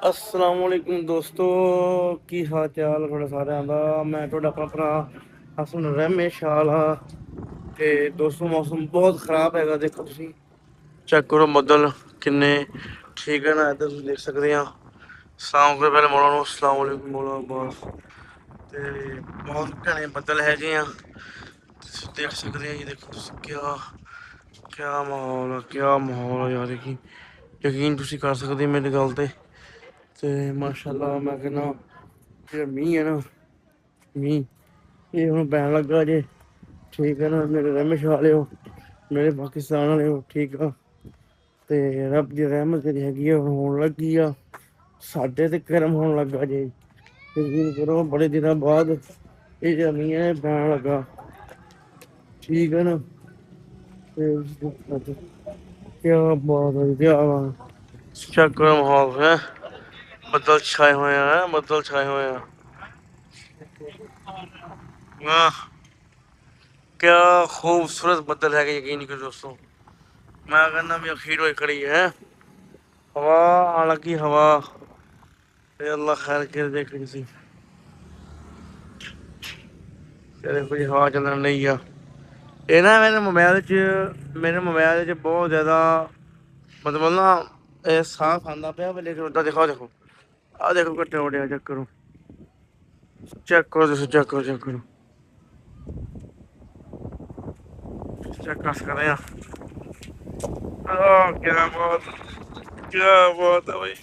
अस्सलाम वालेकुम दोस्तों की हाल चाल थोड़ा सारे ਦਾ मैं ਤੁਹਾਡਾ ਆਪਣਾ ਭਰਾ ਹਸਨ ਰਹਿਮੇਸ਼ ਵਾਲਾ ਤੇ ਦੋਸਤੋ ਮੌਸਮ ਬਹੁਤ ਖਰਾਬ ਹੈਗਾ ਦੇਖੋ ਤੁਸੀਂ ਚੈੱਕ ਕਰੋ ਬੱਦਲ ਕਿੰਨੇ ਠੀਕ ਹੈ ਨਾ ਇੱਧਰ ਤੁਸੀਂ ਦੇਖ ਸਕਦੇ ਆ ਸਲਾਮ ਕਰੋ ਪਹਿਲੇ ਮੌਲਾ ਨੂੰ ਅਸਲਾਮ ਵਾਲੇਕੁਮ ਮੌਲਾ ਅब्बास ਤੇ ਬਹੁਤ ਘਣੇ ਬੱਦਲ ਹੈਗੇ ਆ ਤੁਸੀਂ ਦੇਖ ਸਕਦੇ ਆ ਜੀ ਦੇਖੋ ਤੁਸੀਂ ਕਿਆ ਮਾਹੌਲ ਆ ਯਾਰ ਕੀ ਯਕੀਨ ਤੁਸੀਂ ਕਰ ਸਕਦੇ ਮੇਰੀ ਗੱਲ ਤੇ ਮਾਸ਼ਾਅੱਲਾ ਮੈਂ ਕਹਿੰਦਾ ਜਿਹੜਾ ਮੀਂਹ ਹੈ ਨਾ ਮੀਂਹ ਇਹ ਹੁਣ ਪੈਣ ਲੱਗਾ ਜੇ ਠੀਕ ਹੈ ਨਾ ਮੇਰੇ ਰਹਿਮਸ਼ ਵਾਲਿਓ ਮੇਰੇ ਪਾਕਿਸਤਾਨ ਵਾਲਿਓ ਠੀਕ ਆ ਤੇ ਰੱਬ ਦੀ ਰਹਿਮਤ ਜਿਹੜੀ ਹੈਗੀ ਆ ਹੋਣ ਲੱਗੀ ਆ ਸਾਡੇ ਤੇ ਕਰਮ ਹੋਣ ਲੱਗਾ ਜੇ ਯਕੀਨ ਕਰੋ ਬੜੇ ਦਿਨਾਂ ਬਾਅਦ ਇਹ ਜਿਹੜਾ ਮੀਂਹ ਹੈ ਪੈਣ ਲੱਗਾ ਠੀਕ ਹੈ ਨਾ ਤੇ ਕਿਆ ਬਾਤ ਹੈ ਕਿਆ ਬਾਤ ਚੈੱਕ ਕਰੋ ਮਾਹੌਲ ਹੈ ਬੱਦਲ ਛਾਏ ਹੋਏ ਆ ਬੱਦਲ ਛਾਏ ਹੋਏ ਆ वाह क्या खूबसूरत बदल है कि यकीन नहीं करो दोस्तों मैं कहना भी अखीर हुई खड़ी है हवा हालांकि हवा अल्लाह खैर कर दे किसी तेरे कोई हवा चलना नहीं है ये ना मेरे मोबाइल च बहुत ज़्यादा मतलब ना साफ आंदा पे लेकिन उदा देखो देखो आ देखो कट्टे उड़े चेक करो चेक करो दोस्तों चेक करो चेक कर रहे हैं क्या बात है भाई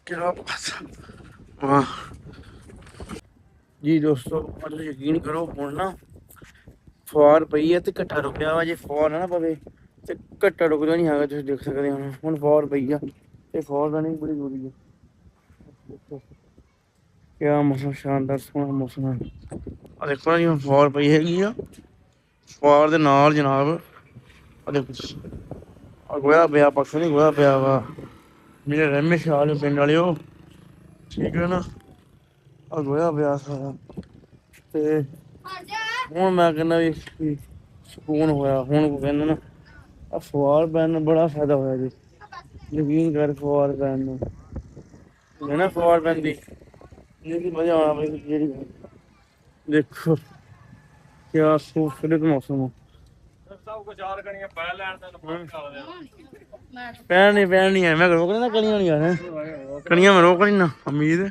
क्या बात वाह जी दोस्तों मतलब यकीन करो ਹੁਣ ਨਾ ਫੁਆਰ ਪਈ ਹੈ ਤੇ ਘੱਟਾ ਰੁਕਿਆ ਵਾ ਜੇ ਫੁਆਰ ਨਾ ਪਵੇ ਤੇ ਘੱਟਾ ਰੁਕਦਾ ਨਹੀਂ ਹੈਗਾ ਤੁਸੀਂ ਦੇਖ ਸਕਦੇ ਹੋ ਹੁਣ ਫੁਆਰ ਪਈ ਆ ਤੇ ਫੁਆਰ ਦਾ ਨਹੀਂ ਬੜੀ ਜ਼ਰੂਰੀ ਹੈ ਕਿਆ ਮੌਸਮ ਸ਼ਾਨਦਾਰ ਸੋਹਣਾ ਮੌਸਮ ਹੈ ਆ ਦੇਖੋ ਨਾ ਜੀ ਹੁਣ ਫੁਆਰ ਪਈ ਹੈਗੀ ਆ ਫੁਆਰ ਦੇ ਨਾਲ ਜਨਾਬ ਆ ਦੇਖੋ ਆ ਗੋਇਆ ਪਿਆ ਪੱਖ ਨਹੀਂ ਗੋਇਆ ਪਿਆ ਵਾ ਮੇਰੇ ਰਹਿਮੇ ਸ਼ਾਲ ਪਿੰਡ ਵਾਲਿਓ ਠੀਕ ਹੈ ਨਾ ਆ ਗੋਇਆ ਪਿਆ ਸਾਰਾ ਤੇ ਹੁਣ ਮੈਂ ਕਹਿੰਦਾ ਵੀ ਸਕੂਨ ਹੋਇਆ ਹੁਣ ਕਹਿੰਦਾ ਨਾ ਆ ਫੁਆਰ ਪੈਣ ਨਾਲ ਬੜਾ ਫਾਇਦਾ ਹੋਇਆ ਜੀ ਯਕੀਨ ਕਰ ਫੁਆਰ ਪੈਣ ਨੂੰ ਹੈ ਨਾ ਫੁਆਰ ਪੈਂਦੀ ਜਿਹੜੀ ਮਜ਼ਾ ਆਉਣਾ ਬਈ ਜਿਹੜੀ ਦੇਖੋ ਕਿਆ ਖੂਬਸੂਰਤ ਮੌਸਮ ਪੈਣ ਨਹੀਂ ਹੈ ਮੈਂ ਰੋਕ ਲੈਣਾ ਕਣੀਆਂ ਨਹੀਂ ਯਾਰ ਕਣੀਆਂ ਮੈਂ ਰੋਕ ਲੈਣਾ ਨਾ ਉਮੀਦ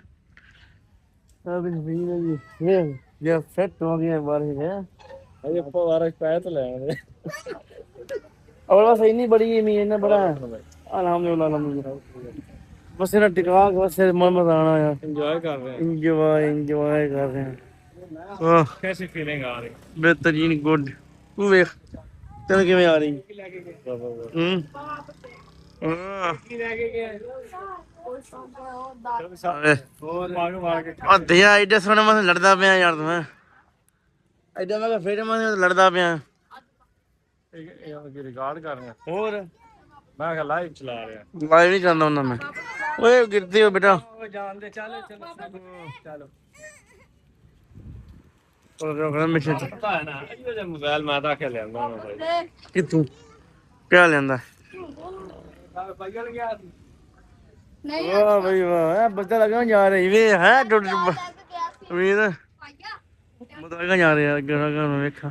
ਜੇ ਫਿੱਟ ਹੋ ਗਿਆ ਬਾਰਿਸ਼ ਹੈ ਅਜੇ ਬਾਰਿਸ਼ ਪੈ ਤਾਂ ਲੈ ਆਉਂਦੇ और बस इतनी बड़ी है इतना बड़ा है अल्हम्दुलिल्लाह बस इतना टिका के बस मन आना यार एंजॉय कर रहे हैं एंजॉय कर रहे हैं वाह कैसी फीलिंग आ रही बेहतरीन गुड तू देख तेन किवें आ रही दिया एडे सोने मैं लड़दा पिया यार तू एडा मैं फिर मैं लड़दा पिया रिकॉर्ड कर रहे हैं और मैं लाइव चला रहे हैं लाइव नहीं करना ਹੁੰਦਾ मैं ਓਏ ਗਿਰਦੇ ਹੋ ਬੇਟਾ ਜਾਣਦੇ ਚੱਲ ਚਲੋ ਉਹ ਰੋਕਣਾ ਮਿਸ਼ਨ ਚ ਪਤਾ ਹੈ ਨਾ ਇਹ ਮੋਬਾਈਲ ਮੈਂ ਤਾਂ ਕੇ ਲਿਆਂਦਾ ਹਾਂ ਕਿ ਤੂੰ ਕਿਆ ਲਿਆਂਦਾ ਬਾਈਆਂ ਗਿਆ ਨਹੀਂ ਵਾਹ ਬਈ ਵਾਹ ਇਹ ਬੱਚਾ ਲੱਗਣਾ ਜਾ ਰਹੀ ਵੇ ਹੈ ਉਮੀਦ ਬਤਾਗਾ ਜਾ ਰਿਹਾ ਗਣਾ ਵੇਖਾਂ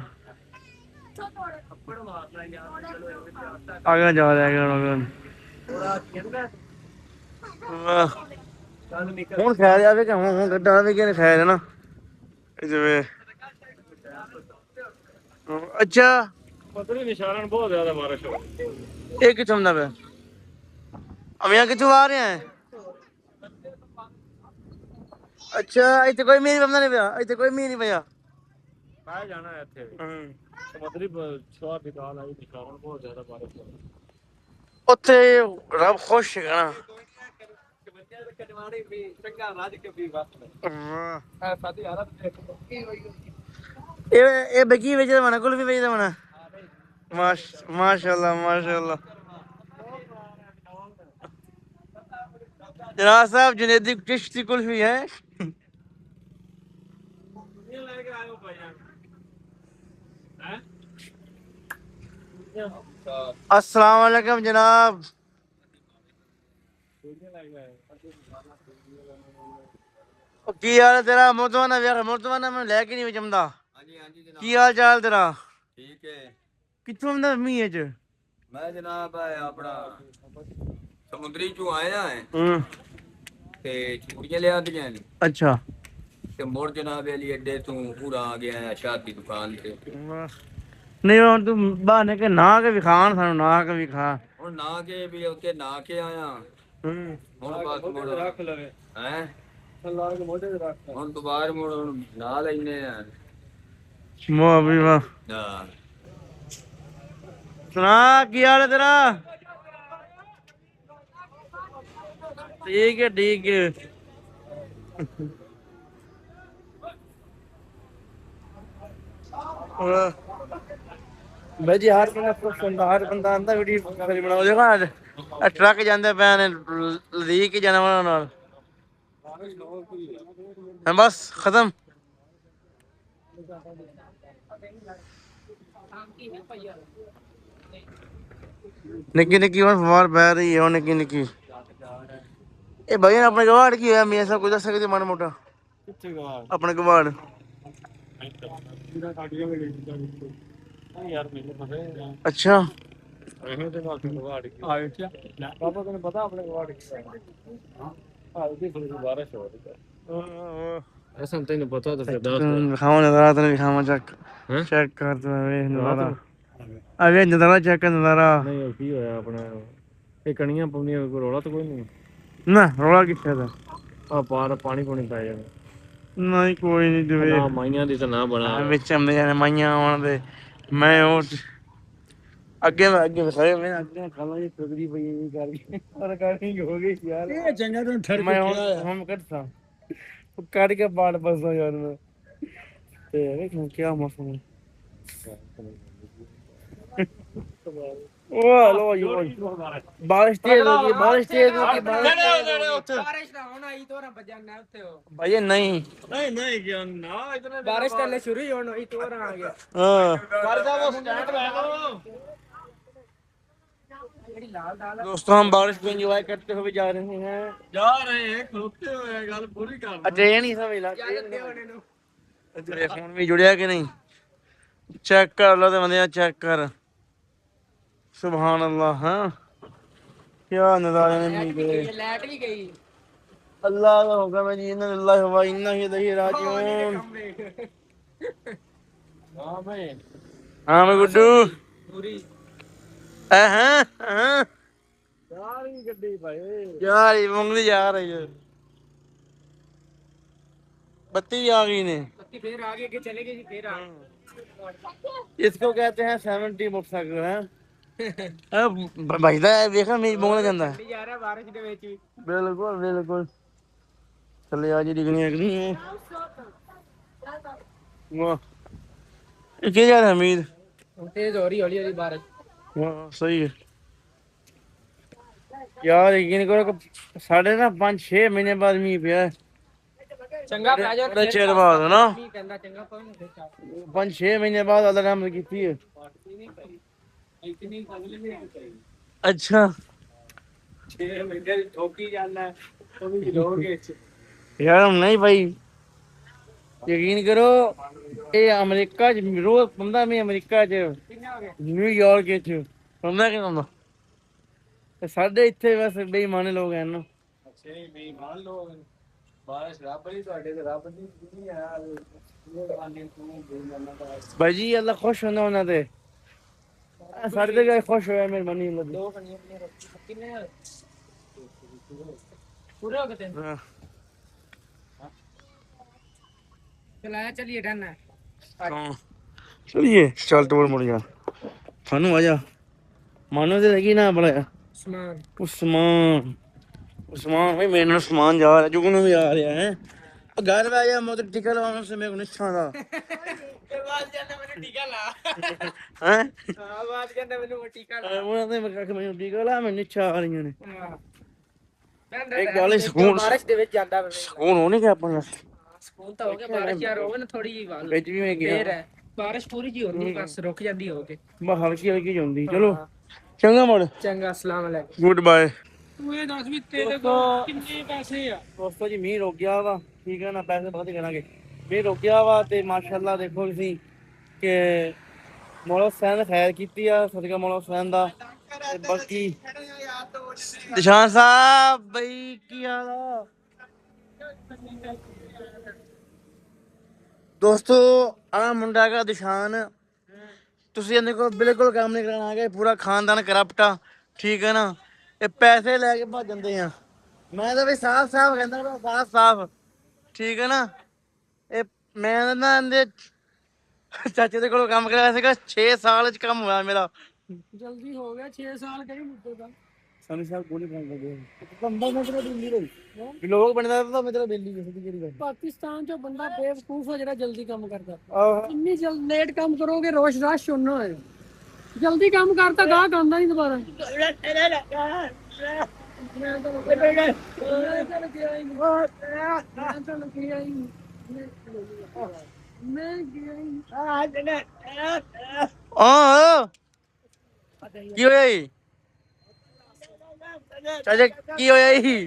आगे जा रहा है ਹੁਣ ਖੈਰ ਜਾਵੇ ਕਿ ਹੁਣ ਗੱਡਾ ਆਵੇ ਕਿ ਖੈਰ ਹੈ ਨਾ ਜਿਵੇਂ ਅੱਛਾ ਪਤਲੀ ਨਿਸ਼ਾਨ ਬਹੁਤ ਜ਼ਿਆਦਾ ਬਾਰਿਸ਼ ਹੋ ਇਹ ਕਿੱਥੋਂ ਦਾ ਪਿਆ ਅਮੀਆਂ ਕਿੱਥੋਂ ਆ ਰਿਹਾ ਹੈ ਅੱਛਾ ਇੱਥੇ ਕੋਈ ਮੀਂਹ ਨਹੀਂ ਪਿਆ ਇੱਥੇ ਕੋਈ ਮੀਂਹ ਨਹੀਂ ਪਿਆ ਮੈਂ ਜਾਣਾ ਇੱਥੇ ਸਮੁੰਦਰੀ ਸ਼ੋਰ ਦਿਖਾ ਲਾਈ ਨਿਸ਼ਾਨ ਬਹੁਤ ਜ਼ਿਆਦਾ ਬਾਰਿਸ਼ ਹੋ ਉੱਥੇ ਰੱਬ ਖੁਸ਼ ਹੈਗਾ ਨਾ ਇਹ ਬਗੀ ਵੇਚਦਾ ਮਣਾ ਕੁਲਫੀ ਵੇਚਦਾ ਮਣਾ माशाल्लाह माशाल्लाह। जनाब साहब जुनेदी चिश्ती कुल्फी है। अस्सलाम वालेकुम जनाब। की हाल है तेरा मुर्तवाना? मुर्तवाना मैं लैके नहीं जमदा। की हाल चाल तेरा? ठीक है। कित्थों आंदा मींह च? मैं जनाब अपना समुद्री चों आया है ते छुट्टियां लिया दियां ने अच्छा ते मुड़ जनाब अली अड्डे तू पूरा आ गया है शाद की दुकान ते। नहीं ਹੁਣ ਤੂੰ ਬਹਾਨੇ ਕੇ ਨਾ ਕੇ ਵਿਖਾਣ ਸਾਨੂੰ ਨਾ ਕੇ ਵਿਖਾ। ਹੁਣ ਨਾ के भी उत्ते ना के आया ਹੂੰ ਹੁਣ बस मुड़ रख लवे हैं ला के मोटे रख ਹੁਣ दोबारा मुड़ ਹੁਣ ना लेने हैं। ਵਾਹ ਵੀ ਵਾਹ। हां ਸੁਣਾ ਕੀ ਹਾਲ ਹੈ ਤੇਰਾ? ठीक है ठीक है। भाई जी हर बंदा खुश होंदा, हर बंदा आंदा वीडियो बनाओ। देखो आज ट्रक जांदे पे ने लदीक जानवरां नाल। बस खत्म। निक्की निक्की और फवार बह रही है निक्की निक्की। ये भाई अपने गवाड़ की होया मियां साहब कुछ दस सकदे माड़ा मोटा? अपने गवाड़ अच्छा पापा तेन पता अपने गवाड़ बारिश हो रही ऐसा तेन पता तो फिर दस दिखावा नजारा तेन दिखावा चेक हैं चेक कर तू वे नजारा रात अबे नजारा चेक कर नजारा। नहीं की होया अपना ये कणियां पौनियां कोई रौला तो कोई नहीं ना रोला किथे दा? आ पार पानी पौनी पै जाना नहीं कोई नहीं दिवे ना माइयां दी तो ना बना विच आंदे जाने माइयां आउण दे। मैं ਉਹ ਅੱਗੇ ਵਸਾਏ ਮੈਂ ਅੱਗੇ ਖਾਣਾ ਜੀ ਟੁਕੜੀ ਪਈ ਨਹੀਂ ਕਰ ਗਈ ਪਰ ਕਰਨੀ ਹੋ ਗਈ ਯਾਰ। ਇਹ ਚੰਗਾ ਤੈਨੂੰ ਠੜ ਮੈਂ ਹੁਣ ਕੱਢਦਾ ਕੱਢ ਕੇ ਬਾੜ ਬਸਦਾ ਯਾਰ ਮੈਂ ਤੇ ਵੇਖ ਕੀ ਮੌਸਮ ਹੈ। ਉਹ ਲੋ ਜੀ ਬਾਰਿਸ਼ ਤੇਜ਼ ਹੋ ਗਈ ਬਾਰਿਸ਼ ਤੇਜ਼ ਹੋ ਗਈ ਬਾਰਿਸ਼ ना होना ही तो ना बजाना उत्ते हो ਭਾਈ ਨਹੀਂ नहीं क्या ना इतने बारिश करने शुरू ही होना ही तो ना आ गया हाँ कर जा वो स्टैंड ला लो दोस्तों हम बारिश को एंजॉय करते हुए जा रहे हैं। जा रहे हैं खलोते हुए गल पूरी कर ट्रेन ही समझ ला तेरे फोन भी जुड़िया कि नहीं चेक कर लो तो बंदे चेक कर सुभान अल्लाह। हाँ क्या नजारे ने मिल गए। ये लाइट भी गई अल्लाह का हुक्म है जी इन्ना लिल्लाहि व इन्ना इलैहि राजिऊन। हां भाई हाँ मैं गुड्डू पूरी हाँ हाँ सारी गड्डी भाई यार ये मुंगली जा रही है बत्ती भी आ गई ने। पत्ती फिर आगे के चले गई फिर आ इसको कहते हैं 70 मोटरसाइकिल है। भाईदा देखा मेरी मुंगला जांदा है। जा रहा बारिश के ਵਿੱਚ ਵੀ बिल्कुल बिल्कुल चले आज दिखनी है कि नहीं वाह ये क्या जा रहा है हमीद? तेज हो रही हौली हौली बारिश वाह सही है यार यकीन करो कि साढ़े ना 5-6 महीने बाद मींह पिया ਚੰਗਾ ਪੈ ਜਾ बड़े चेर बाद है ना ਕੀ ਕਹਿੰਦਾ ਚੰਗਾ ਪਾਉਂ ਫਿਰ 5-6 महीने बाद अल्लाह रहमत की है। इतनी अगले में अच्छा 6 महीने ठोकी जाना तो भी लोगे यार हम नहीं भाई यकीन करो ये अमेरिका च रोज पंदा में अमेरिका च न्यूयॉर्क च पंदा कि पंदा साढ़े इतने वैसे बेईमाने लोग हैं ना। अच्छे बेईमान लोग बारिश रब ही ਤੁਹਾਡੇ ਤੇ ਰੱਬ ਦੀ ਨਹੀਂ ਆ भाई जी अल्लाह खुश होना उन्होंने ते साढ़े ते गए खुश होया मेहरबानी अल्लाह दी। दो कनियां कितने पूरे हो गए हाँ। चलाया चलिए डन है हाँ। चलिए चल टोर मुड़ जा थानू आजा मानो ते लगी ना बड़ा सामान उस्मान उस्मान भाई मेरे नाल उस्मान जा रहा जुगनू भी आ रहा है घर पे आया मोटर टिकल वालों से मेरे को निछा था ਮੈਨੂੰ ਟੀਕਾ ਲਾ ਹੈ ਬਾਤ ਕਹਿੰਦਾ ਮੈਨੂੰ ਟੀਕਾ ਲਾ ਉਹਨਾਂ ਦੇ ਮੈਂ ਕਿਹਾ ਮੈਨੂੰ ਟੀਕਾ ਲਾ ਮੈਨੂੰ ਇੱਛਾ ਆ ਰਹੀਆਂ ਨੇ ਇੱਕ ਗੱਲ ਸਕੂਨ ਬਾਰਿਸ਼ ਦੇ ਵਿੱਚ ਜਾਂਦਾ ਸਕੂਨ ਹੋ ਨਹੀਂ ਗਿਆ ਆਪਾਂ ਨੂੰ ਸਕੂਨ ਤਾਂ ਹੋ ਗਿਆ ਬਾਰਿਸ਼ ਯਾਰ ਹੋਵੇ ਨਾ ਥੋੜੀ ਜਿਹੀ ਗੱਲ ਵਿੱਚ ਵੀ ਮੈਂ ਗਿਆ ਫੇਰ ਹੈ ਬਾਰਿਸ਼ ਥੋੜੀ ਜਿਹੀ ਹੁੰਦੀ ਬਸ ਰੁਕ ਜਾਂਦੀ ਹੋਵੇ ਬਸ ਹਲਕੀ ਹਲਕੀ ਜਾਂਦੀ ਚਲੋ ਚੰਗਾ ਮੋੜ ਚੰਗਾ ਅਸਲਾਮ ਅਲੈਕੁਮ ਗੁੱਡ ਬਾਏ ਤੂੰ ਇਹ ਦੱਸ ਵੀ ਤੇਰੇ ਕੋਲ ਕਿੰਨੇ ਪੈਸੇ ਆ ਦੋਸਤੋ ਜੀ ਮੀਂਹ ਰੁਕ ਗਿਆ ਵਾ ਠੀਕ ਹੈ ਨਾ ਪੈਸੇ ਬਹੁਤ ਹੀ ਕਰਾਂਗੇ ਮੀਂਹ ਰੁਕ ਗਿਆ ਵਾ ਤੇ ਮਾਸ਼ਾਅੱਲਾ ਦੇਖੋ ਤੁਸੀਂ ਕਿ ਮੌਲਾ ਹੁਸੈਨ ਨੇ ਖੈਰ ਕੀਤੀ ਆ ਸਦਕਾ ਮੌਲਾ ਹੁਸੈਨ ਦਾ ਤੇ ਬਾਕੀ ਨਿਸ਼ਾਨ ਸਾਹਿਬ ਬਈ ਕੀ ਹਾਲ ਆ ਦੋਸਤੋ ਆ ਮੁੰਡਾ ਹੈਗਾ ਦਿਸ਼ਾਨ ਤੁਸੀਂ ਇਹਦੇ ਕੋਲ ਬਿਲਕੁਲ ਕੰਮ ਨਹੀਂ ਕਰਾਉਣਾ ਹੈਗਾ ਪੂਰਾ ਖਾਨਦਾਨ ਕਰਪਟ ਆ ਠੀਕ ਹੈ ਨਾ ਇਹ ਪੈਸੇ ਲੈ ਕੇ ਭੱਜ ਜਾਂਦੇ ਆ ਮੈਂ ਤਾਂ ਵੀ ਸਾਫ਼ ਸਾਫ਼ ਕਹਿੰਦਾ ਵਾ ਸਾਫ਼ ਸਾਫ਼ ਠੀਕ ਹੈ ਨਾ ਇਹ ਮੈਂ ਨਾ ਇਹਦੇ ਚਾਚੇ ਦੇ ਕੋਲੋਂ ਕੰਮ ਕਰਾਇਆ ਸੀਗਾ 6 ਸਾਲ ਚ ਕੰਮ ਹੋਇਆ ਮੇਰਾ ਜਲਦੀ ਹੋ ਗਿਆ 6 ਸਾਲ ਕਰੀ ਮੁੱਦੇ ਦਾ ਸਨੀ ਸਾਹਿਬ ਗੋਲੀ ਬਣ ਗਏ ਬੰਦਾ ਮੈਂ ਤੇਰਾ ਬਿੱਲੀ ਰਹੀ ਲੋਕ ਬਣਦਾ ਤਾਂ ਮੈਂ ਤੇਰਾ ਬਿੱਲੀ ਕਿਸੇ ਦੀ ਕਿਹੜੀ ਗੱਲ ਪਾਕਿਸਤਾਨ ਚੋਂ ਬੰਦਾ ਬੇਵਕੂਫ ਆ ਜਿਹੜਾ ਜਲਦੀ ਕੰਮ ਕਰਦਾ ਆਹ ਇੰਨੀ ਜਲਦ ਲੇਟ ਕੰਮ ਕਰੋਗੇ ਰੋਸ਼ ਰਾਸ਼ ਸੁਣਨਾ ਹੋਏ ਜਲਦੀ ਕੰਮ ਕਰਤਾ ਗਾਹ ਆਉਂਦਾ ਨਹੀਂ ਦੁਬਾਰਾ ਮੈਂ ਤਾਂ ਗਿਆ ਹੀ ਨਹੀਂ। ਮੈਂ ਗਿਆ ਹੀ ਨਹੀਂ। ਓ ਕੀ ਹੋਇਆ ਜੀ ਚਾਚਾ ਕੀ ਹੋਇਆ ਜੀ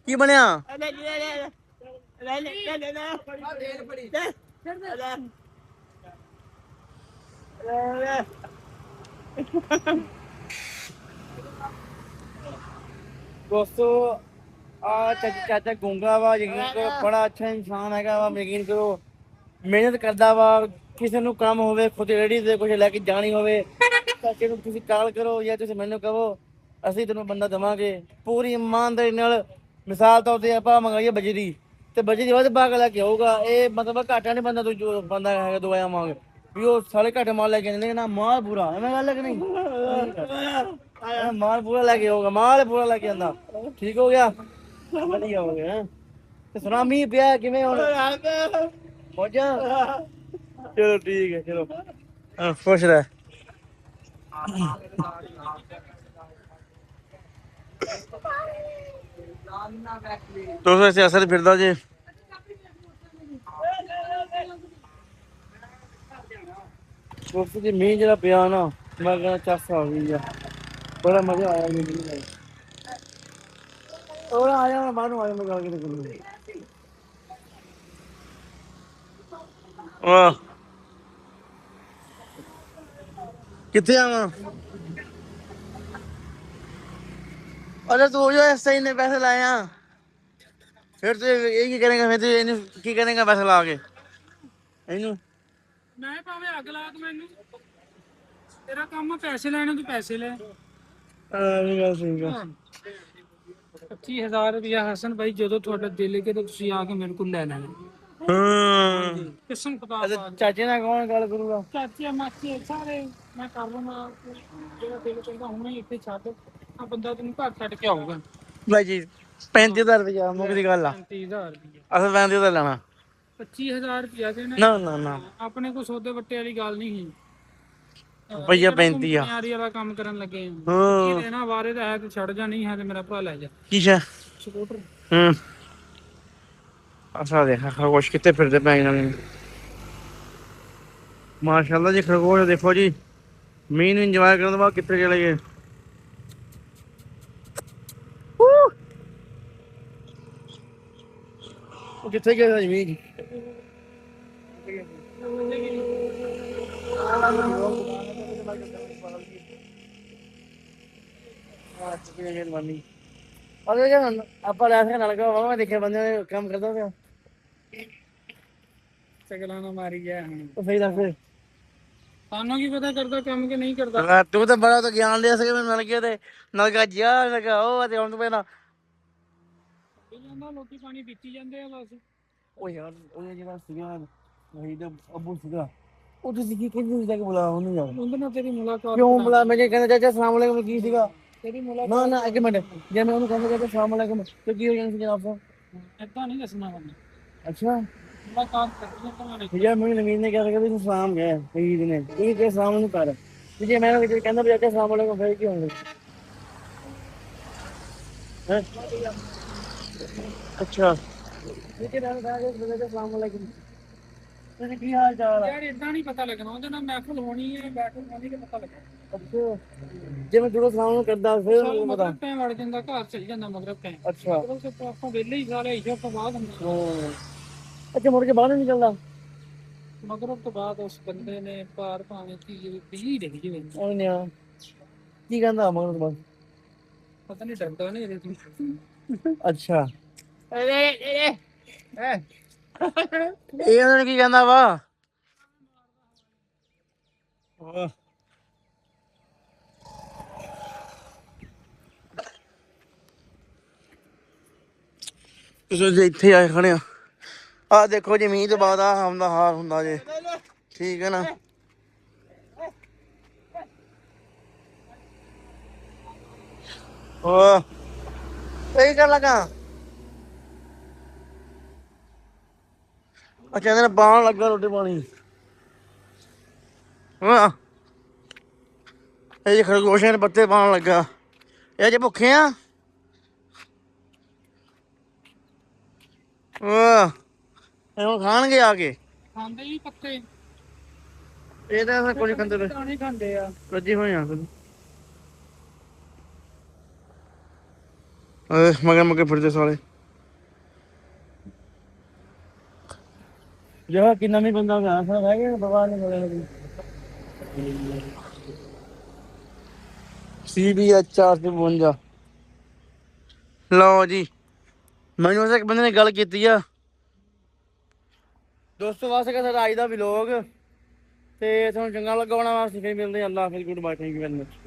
ਕੀ ਬਣਿਆ ਦੋਸਤੋ ਆ ਚਾਚਾ ਗੁੰਗਾ ਵਾ ਯਕੀਨ ਕਰੋ ਬੜਾ ਅੱਛਾ ਇਨਸਾਨ ਹੈਗਾ ਵਾ ਯਕੀਨ ਕਰੋ ਮਿਹਨਤ ਕਰਦਾ ਵਾ ਕਿਸੇ ਨੂੰ ਕੰਮ ਹੋਵੇ ਖੁਦ ਰੇੜੀ ਤੇ ਕੁਝ ਲੈ ਕੇ ਜਾਣੀ ਹੋਵੇ ਚਾਚੇ ਨੂੰ ਤੁਸੀਂ ਕਾਲ ਕਰੋ ਜਾਂ ਤੁਸੀਂ ਮੈਨੂੰ ਕਹੋ ਅਸੀਂ ਤੈਨੂੰ ਬੰਦਾ ਦੇਵਾਂਗੇ ਪੂਰੀ ਇਮਾਨਦਾਰੀ ਨਾਲ ਮਿਸਾਲ ਤੌਰ ਤੇ ਆਪਾਂ ਮੰਗਾਈਏ ਬਜਰੀ ਤੇ ਬਜਰੀ ਵੱਧ ਪਾ ਕੇ ਲੈ ਕੇ ਆਊਗਾ ਇਹ ਮਤਲਬ ਘਾਟਾ ਨਹੀਂ ਬੰਦਾ ਤੂੰ ਬੰਦਾ ਹੈਗਾ ਦਵਾਇਆ ਮੰਗ ਵੀ ਉਹ ਸਾਰੇ ਘੱਟ ਮਾਲ ਲੈ ਕੇ ਆਉਂਦੇ ਨਾ ਮਾਲ ਪੂਰਾ ਐਵੇਂ ਗੱਲ ਹੈ ਕਿ ਨਹੀਂ ਮਾਲ ਪੂਰਾ ਲੈ ਕੇ ਆਊਗਾ ਮਾਲ ਪੂਰਾ ਲੈ ਕੇ ਆਂਦਾ ਠੀਕ ਹੋ ਗਿਆ ਵਧੀਆ ਹੋ ਗਿਆ ਤੇ ਸੁਣਾ ਮੀਂਹ ਪਿਆ ਕਿਵੇਂ ਹੁਣ ਮੌਜਾਂ ਚਲੋ ਠੀਕ ਹੈ ਚਲੋ ਖੁਸ਼ ਰਹਿ ਦੋਸਤੋ ਐਸੇ ਅਸਰ ਫਿਰਦਾ ਜੇ ਦੋਸਤੋ ਜੀ ਮੀਂਹ ਜਿਹੜਾ ਪਿਆ ਨਾ ਮੈਂ ਕਹਿੰਦਾ ਚੱਸ ਆ ਗਈ ਆ ਬੜਾ ਮਜ਼ਾ ਆਇਆ ਮੈਨੂੰ ਵੀ ਉਹ ਆਇਆ ਮੈਂ ਬਾਹਰੋਂ ਆਇਆ ਮੈਂ ਗੱਲ ਕਿਤੇ ਕਰੂੰਗਾ ਵਾਹ ਕਿੱਥੇ ਆਵਾਂ अरे तू जो ऐसे ही ने पैसे लाए हैं फिर तो ये की करेगा फिर तो ये की करेगा पैसे ला के ਇਹਨੂੰ ਮੈਂ ਭਾਵੇਂ ਅੱਗ ਲਾ ਤੂੰ ਮੈਨੂੰ ਤੇਰਾ ਕੰਮ ਆ ਪੈਸੇ ਲੈਣੇ ਤੂੰ ਪੈਸੇ ਲੈ ਇਹ ਗੱਲ ਸਹੀ ਆ 25000 ਰੁਪਇਆ ਹਸਨ ਭਾਈ ਜਦੋਂ ਤੁਹਾਡਾ ਦਿਲ ਕੇ ਤਾਂ ਤੁਸੀਂ ਆ ਕੇ ਮੇਰੇ ਕੋਲ ਲੈ ਲੈਣਾ ਹਾਂ ਕਿਸਮ ਖੁਦਾ ਦਾ ਚਾਚੇ ਨਾਲ ਕੌਣ ਗੱਲ ਕਰੂਗਾ ਚਾਚੇ ਮਾਚੇ ਸਾਰੇ ਮੈਂ ਕਰ ਲਵਾਂ ਜਿਹੜਾ ਦਿਲ ਕਹਿੰਦਾ ਹੁਣੇ ਇੱਥੇ ਛੱਡ ਆ ਬੰਦਾ ਤੈਨੂੰ ਘਰ ਛੱਡ ਕੇ ਆਊਗਾ ਭਾਈ ਜੀ 35000 ਰੁਪਇਆ ਮੁੱਕ ਦੀ ਗੱਲ ਆ 35000 ਰੁਪਇਆ ਅਸਲ 35000 ਲੈਣਾ 25000 ਰੁਪਇਆ ਦੇਣਾ ਨਾ ਨਾ ਨਾ ਆਪਣੇ ਕੋਲ ਸੌਦੇ ਵੱਟੇ ਵਾਲੀ ਗੱਲ ਨਹੀਂ ਸੀ ਭਈਆ 35 ਆ ਯਾਰੀ ਵਾਲਾ ਕੰਮ ਕਰਨ ਲੱਗੇ ਆ ਹਾਂ ਕੀ ਦੇਣਾ ਵਾਰੇ ਦਾ ਹੈ ਤੇ ਛੱਡ ਜਾ ਨਹੀਂ ਹੈ ਤੇ ਮੇਰਾ ਭਰਾ ਲੈ ਜਾ ਕੀ ਹੈ ਸਕੂਟਰ ਹੂੰ ਅਸਾ ਦੇਖ ਖਰਗੋਸ਼ ਕਿੱਥੇ ਫਿਰਦੇ ਪੈ ਇਹਨਾਂ ਮਾਸ਼ਾਅੱਲਾ ਜੀ ਖਰਗੋਸ਼ ਦੇਖੋ ਜੀ ਮੀਂਹ ਨੂੰ ਇੰਜੋਏ ਕਰਨ ਤੋਂ ਬਾਅਦ ਕਿੱਥੇ ਚਲੇ ਗਏ ਉਹ ਕਿੱਥੇ ਗਏ ਮੀਂਹ ਮਿਹਰਬਾਨੀ ਅਰੇ ਜਨ ਆਪਾਂ ਲੈ ਕੇ ਨਾਲ ਕੋ ਮੈਂ ਦੇਖਿਆ ਬੰਦੇ ਨੇ ਕੰਮ ਕਰਦਾ ਪਿਆ ਚਗਲਾ ਨਾ ਮਾਰੀ ਗਿਆ ਹੁਣ ਉਹ ਸਹੀ ਦੱਸ ਸਾਨੂੰ ਕੀ ਪਤਾ ਕਰਦਾ ਕੰਮ ਕਿ ਨਹੀਂ ਕਰਦਾ ਤੂੰ ਤਾਂ ਬੜਾ ਤਾਂ ਗਿਆਨ ਲਿਆ ਸਕੇ ਮੈਨੂੰ ਮਿਲ ਗਿਆ ਤੇ ਨਾਲ ਕਾ ਜਾ ਲਗਾ ਉਹ ਤੇ ਹੁਣ ਤੂੰ ਪਹਿਲਾਂ ਜਾਂਦਾ ਲੋਕੀ ਪਾਣੀ ਪੀਤੀ ਜਾਂਦੇ ਆ ਬਸ ਉਹ ਯਾਰ ਉਹ ਜਿਹੜਾ ਸੀਗਾ ਵਹੀ ਦਾ ਅੱਬੂ ਸੀਗਾ ਉਹ ਤੁਸੀਂ ਕੀ ਕਹਿੰਦੇ ਜਾ ਕੇ ਬੁਲਾ ਉਹਨੂੰ ਯਾਰ ਉਹਦੇ ਨਾਲ ਤੇਰੀ ਮੁਲਾਕਾਤ ਕਿਉਂ ਬੁਲਾ ਮੈਂ ਕਹਿੰਦਾ ਚਾਚਾ ਸਲਾਮ ਅਲੈਕੁਮ ਕੀ ਸੀਗਾ ਤੇਰੀ ਮੁਲਾਕਾਤ ਨਾ ਨਾ ਇੱਕ ਮਿੰਟ ਜੇ ਮੈਂ ਉਹਨੂੰ ਕਹਿੰਦਾ ਚਾਚਾ ਸਲਾਮ ਅਲੈਕੁਮ ਤੇ ਕੀ ਹੋ ਜਾਣਾ ਸੀ ਜਨਾਬ ਸਾਹਿਬ ਏਦਾਂ ਨਹੀਂ ਦੱਸਣਾ ਮੈਨੂੰ ਅੱਛਾ ਮੈਂ ਕੰਮ ਕਰਦੀ ਤੁਹਾਨੂੰ ਯਾਰ ਮੈਨੂੰ ਨਵੀਨ ਨੇ ਕਿਹਾ ਸੀ ਕਿ ਤੂੰ ਸ਼ਾਮ ਗਿਆ ਈਦ ਨੇ ਇਹ ਕਿ ਸ਼ਾਮ ਨੂੰ ਕਰ ਵੀ ਜੇ ਮੈਂ ਕਹਿੰਦਾ ਵੀ ਅੱਗੇ ਸ਼ਾਮ ਵਾਲੇ ਨੂੰ ਫਿਰ ਕੀ ਹੋਣਾ ਹੈ ਅੱਛਾ ਠੀਕ ਹੈ ਮੈਂ ਕਹਾਂ ਕਿ ਸ਼ਾਮ ਵਾਲੇ ਤੁਸੀਂ ਕੀ ਹਾਲ ਚਾਲ ਹੈ ਯਾਰ ਇਦਾਂ ਨਹੀਂ ਪਤਾ ਲੱਗਣਾ ਉਹਦੇ ਨਾਲ ਮਹਿਫਲ ਹੋਣੀ ਹੈ ਬੈਠਲ ਹੋਣੀ ਕਿ ਪਤਾ ਲੱਗਣਾ ਅੱਛਾ ਜੇ ਮੈਂ ਜਦੋਂ ਸ਼ਾਮ ਨੂੰ ਕਰਦਾ ਫਿਰ ਮੈਨੂੰ ਪਤਾ ਮਗਰਬ ਟਾਈਮ ਵੜ ਜਾਂਦਾ ਘਰ ਚਲ ਜਾਂਦਾ ਮਗਰਬ ਟਾਈਮ ਅੱਛਾ ਮਗਰਬ ਤੋਂ ਆਪਾਂ ਵਿਹਲੇ ਹੀ ਸਾਰੇ ਇਸ਼ਾ ਤੋਂ ਬਾਅਦ ਹੁੰਦੇ ਹਾਂ ਅੱਛਾ ਮੁੜ ਕੇ ਬਾਹਰ ਨਹੀਂ ਨਿਕਲਦਾ ਮਗਰਬ ਤੋਂ ਬਾਅਦ ਉਸ ਬੰਦੇ ਨੇ ਪਾਰ ਭਾਵੇਂ ਕੀ ਬਿਜਲੀ ਡਿੱਗ ਜਵੇ ਉਹਨੇ ਆ ਕੀ ਕਹਿੰਦਾ ਮਗਰ ਤੋਂ ਬਾਅਦ ਪਤਾ ਨਹੀਂ ਡਰਦਾ ਨਹੀਂ ਇਹਦੇ ਤੋਂ ਅੱਛਾ ਇਹ ਉਹਨਾਂ ਨੇ ਕੀ ਕਹਿੰਦਾ ਵਾ ਤੁਸੀਂ ਇੱਥੇ ਆਏ ਖੜੇ ਆ ਦੇਖੋ ਜੀ ਮੀਂਹ ਤੋਂ ਬਾਅਦ ਆ ਆਉਂਦਾ ਹਾਰ ਹੁੰਦਾ ਜੇ ਠੀਕ ਹੈ ਨਾ ਓ ਕੀ ਕਰ ਲਗਾ ਅੱਛਾ ਇਹਨੇ ਪਾਣ ਲੱਗਾ ਰੋਟੀ ਪਾਣੀ ਹਾਂ ਇਹ ਜੇ ਖਰਗੋਸ਼ਾਂ ਦੇ ਪੱਤੇ ਪਾਣ ਲੱਗਾ ਇਹ ਜੇ ਭੁੱਖੇ ਆ ਇਹਨੂੰ ਖਾਣਗੇ ਆ ਕੇ ਖਾਂਦੇ ਹੀ ਪੱਤੇ ਇਹ ਤਾਂ ਕੁਝ ਖਾਂਦੇ ਨਹੀਂ ਖਾਂਦੇ ਆ ਰੱਜੀ ਹੋਏ ਆ ਮਗਰ ਮਗਰ ਫਿਰਦੇ ਸਾਲੇ ਜਿਹੜਾ ਕਿ ਨਵੀਂ ਬੰਦਾ ਗਿਆ ਸਾ ਰਹਿ ਗਿਆ ਬਵਾ ਨਹੀਂ ਮਿਲਿਆ CBH 452 ਲਓ ਜੀ ਮੈਨੂੰ ਉਸ ਇੱਕ ਬੰਦੇ ਨੇ ਗੱਲ ਕੀਤੀ ਆ ਦੋਸਤੋ ਵਾਸਤੇ ਕਿ ਸਾਡਾ ਅੱਜ ਦਾ ਵਲੌਗ ਤੇ ਤੁਹਾਨੂੰ ਚੰਗਾ ਲੱਗਾ ਹੋਣਾ ਵਾਸਤੇ ਫਿਰ ਮਿਲਦੇ ਹਾਂ ਅੱਲਾ ਹਾਫਿਜ਼ good bye thank you very much